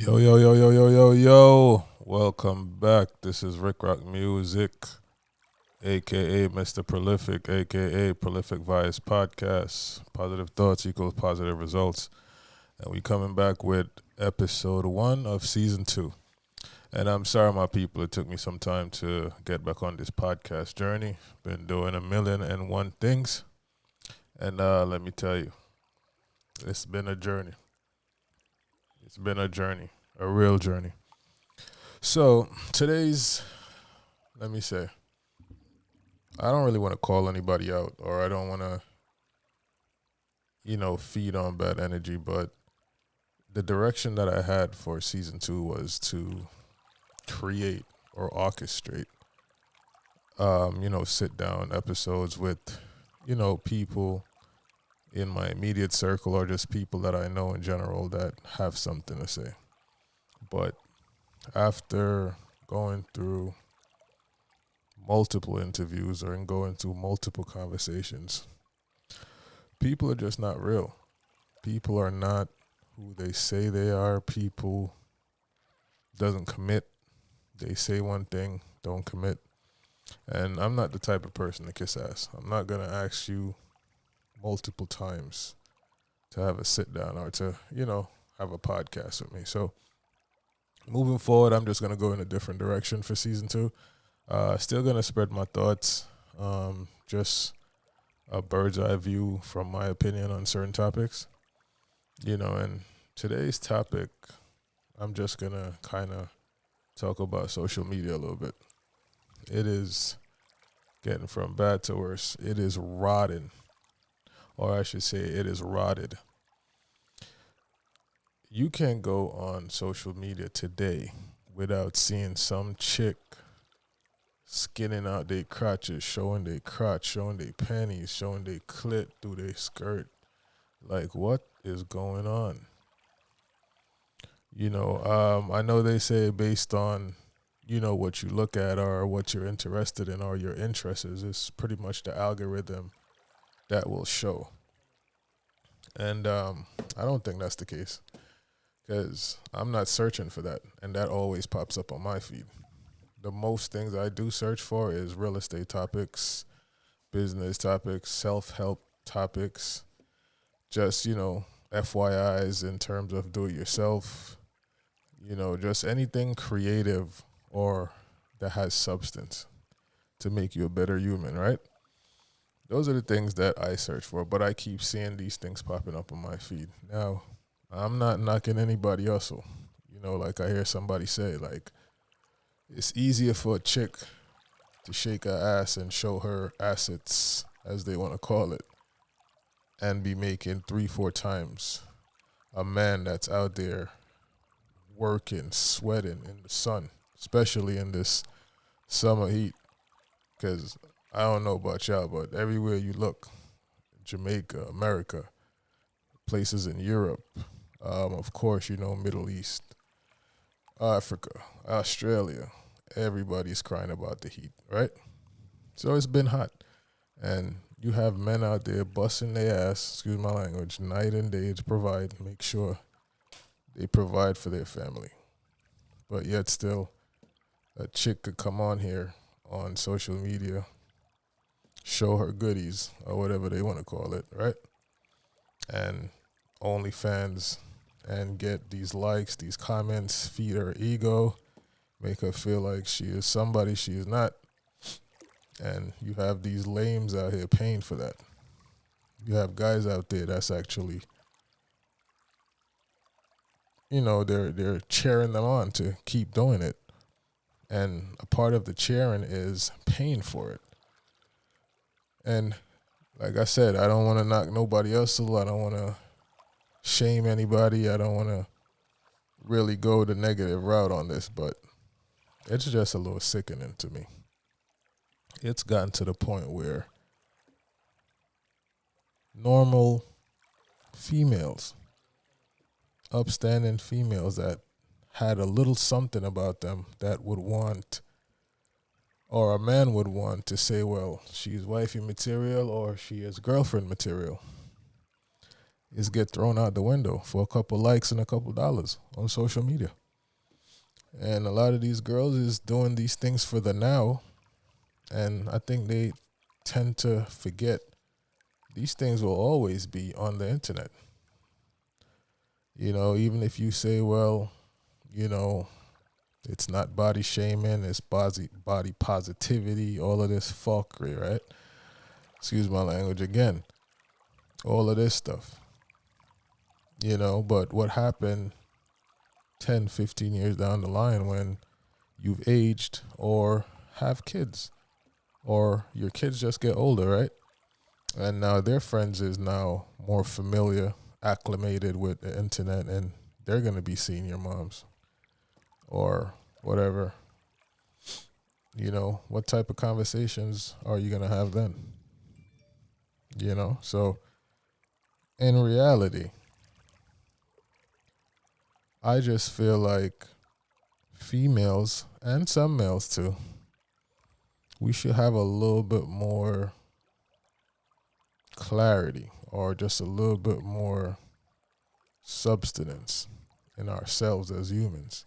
Yo, yo, yo, yo, yo, yo, yo. Welcome back. This is Rick Rock Music, aka Mr. Prolific, aka Prolific Vice Podcast. Positive thoughts equals positive results. And we coming back with episode 1 of season 2. And I'm sorry, my people, it took me some time to get back on this podcast journey. Been doing a million and one things. And let me tell you, it's been a journey. It's been a journey, a real journey. So today's, let me say, I don't really want to call anybody out, or I don't want to, feed on bad energy. But the direction that I had for season 2 was to create or orchestrate, sit down episodes with, people in my immediate circle or just people that I know in general that have something to say. But after going through multiple interviews or in going through multiple conversations, people are just not real. People are not who they say they are. People doesn't commit. They say one thing, don't commit. And I'm not the type of person to kiss ass. I'm not going to ask you multiple times to have a sit down or to, have a podcast with me. So moving forward, I'm just going to go in a different direction for season 2. Still going to spread my thoughts, just a bird's eye view from my opinion on certain topics. And today's topic, I'm just going to kind of talk about social media a little bit. It is getting from bad to worse. It is rotting, or I should say it is rotted. You can't go on social media today without seeing some chick skinning out their crotches, showing their crotch, showing their panties, showing their clit through their skirt. Like, what is going on? I know they say based on, what you look at or what you're interested in or your interests is pretty much the algorithm that will show. And I don't think that's the case because I'm not searching for that. And that always pops up on my feed. The most things I do search for is real estate topics, business topics, self-help topics, just, FYIs in terms of do it yourself, just anything creative or that has substance to make you a better human, right? Those are the things that I search for, but I keep seeing these things popping up on my feed. Now, I'm not knocking anybody hustle. Like I hear somebody say, like, it's easier for a chick to shake her ass and show her assets, as they want to call it, and be making 3-4 times a man that's out there working, sweating in the sun, especially in this summer heat. Because I don't know about y'all, but everywhere you look, Jamaica, America, places in Europe, of course, Middle East, Africa, Australia, everybody's crying about the heat, right? So it's been hot. And you have men out there busting their ass, excuse my language, night and day to make sure they provide for their family. But yet still, a chick could come on here on social media, show her goodies or whatever they want to call it, right? And OnlyFans and get these likes, these comments, feed her ego, make her feel like she is somebody she is not. And you have these lames out here paying for that. You have guys out there that's actually, they're cheering them on to keep doing it. And a part of the cheering is paying for it. And like I said, I don't want to knock nobody else. I don't want to shame anybody. I don't want to really go the negative route on this, but it's just a little sickening to me. It's gotten to the point where normal females, upstanding females that had a little something about them that would want, or a man would want to say, well, she's wifey material or she is girlfriend material. is get thrown out the window for a couple likes and a couple dollars on social media. And a lot of these girls is doing these things for the now, and I think they tend to forget these things will always be on the internet. Even if you say, well, you know, it's not body shaming, it's body positivity, all of this fuckery, right? Excuse my language again. All of this stuff. But what happened 10, 15 years down the line when you've aged or have kids, or your kids just get older, right? And now their friends is now more familiar, acclimated with the internet, and they're going to be senior moms or whatever. What type of conversations are you going to have then? So in reality, I just feel like females and some males too, we should have a little bit more clarity or just a little bit more substance in ourselves as humans,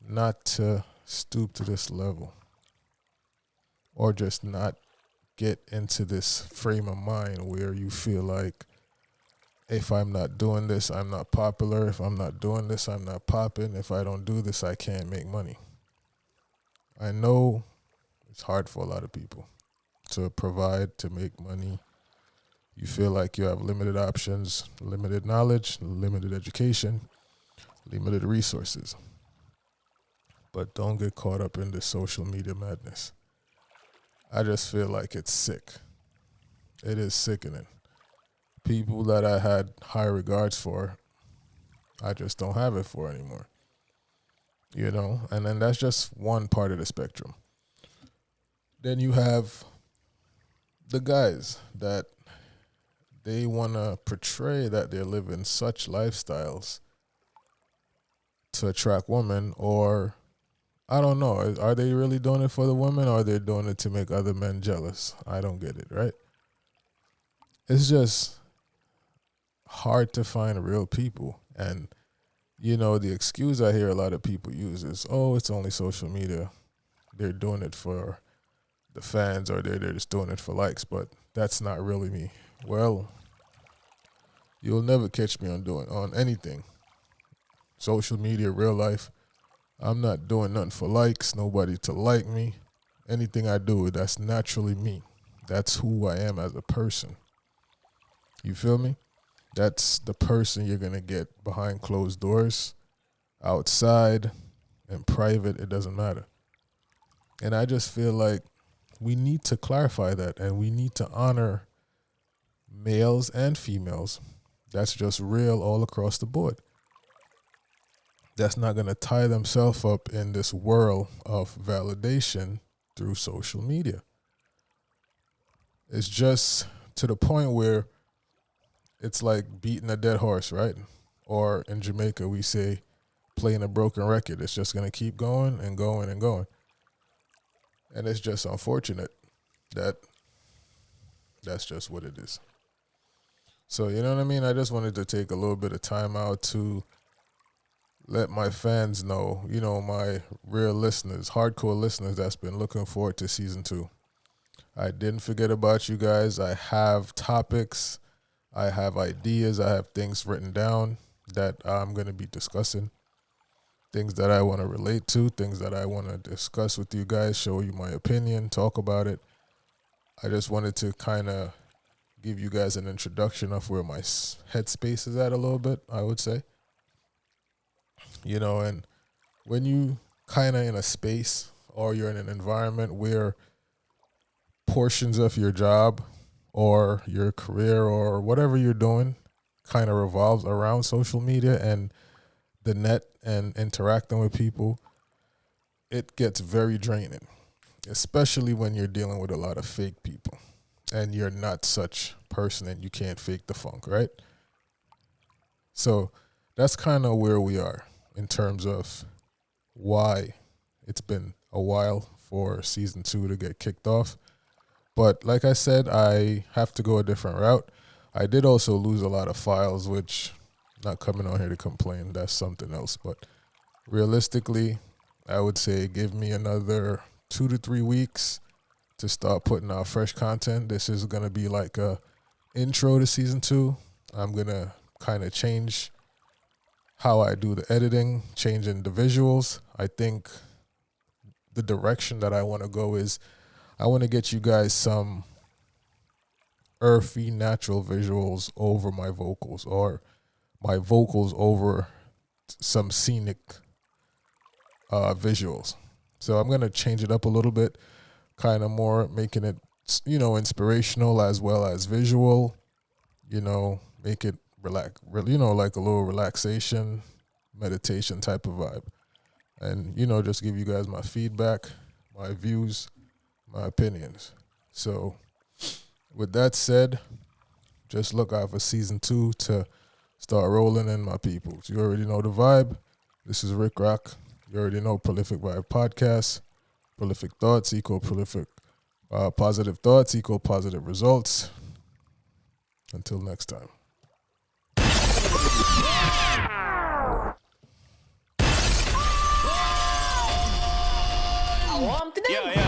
not to stoop to this level or just not get into this frame of mind where you feel like, if I'm not doing this, I'm not popular. If I'm not doing this, I'm not popping. If I don't do this, I can't make money. I know it's hard for a lot of people to provide, to make money. You feel like you have limited options, limited knowledge, limited education, limited resources. But don't get caught up in this social media madness. I just feel like it's sick. It is sickening. People that I had high regards for, I just don't have it for anymore. And then that's just one part of the spectrum. Then you have the guys that they want to portray that they're living such lifestyles to attract women, or I don't know, are they really doing it for the women, or are they doing it to make other men jealous? I don't get it, right? It's just hard to find real people. And, the excuse I hear a lot of people use is, oh, it's only social media. They're doing it for the fans, or they're just doing it for likes, but that's not really me. Well, you'll never catch me on anything. Social media, real life. I'm not doing nothing for likes, nobody to like me. Anything I do, that's naturally me. That's who I am as a person. You feel me? That's the person you're going to get behind closed doors, outside, in private, it doesn't matter. And I just feel like we need to clarify that, and we need to honor males and females. That's just real all across the board. That's not going to tie themselves up in this whirl of validation through social media. It's just to the point where it's like beating a dead horse, right? Or in Jamaica, we say playing a broken record. It's just going to keep going and going and going. And it's just unfortunate that that's just what it is. So, you know what I mean? I just wanted to take a little bit of time out to let my fans know, my real listeners, hardcore listeners that's been looking forward to season 2. I didn't forget about you guys. I have topics. I have ideas. I have things written down that I'm going to be discussing. Things that I want to relate to. Things that I want to discuss with you guys. Show you my opinion. Talk about it. I just wanted to kind of give you guys an introduction of where my headspace is at a little bit, I would say. And when you kind of in a space or you're in an environment where portions of your job or your career or whatever you're doing kind of revolves around social media and the net and interacting with people, it gets very draining, especially when you're dealing with a lot of fake people and you're not such person and you can't fake the funk, right? So that's kind of where we are in terms of why it's been a while for season 2 to get kicked off. But like I said, I have to go a different route. I did also lose a lot of files, which not coming on here to complain. That's something else. But realistically, I would say give me another 2 to 3 weeks to start putting out fresh content. This is going to be like a intro to season 2. I'm going to kind of change how I do the editing, changing the visuals. I think the direction that I want to go is I want to get you guys some earthy, natural visuals over my vocals, or my vocals over some scenic visuals. So I'm going to change it up a little bit, kind of more making it, inspirational as well as visual, make it relax, like a little relaxation, meditation type of vibe. And, just give you guys my feedback, my views, my opinions. So with that said, just look out for season 2 to start rolling in, my peoples. You already know the vibe. This is Rick Rock. You already know Prolific Vibe Podcast. Prolific thoughts equal prolific positive thoughts equal positive results. Until next time. Yeah,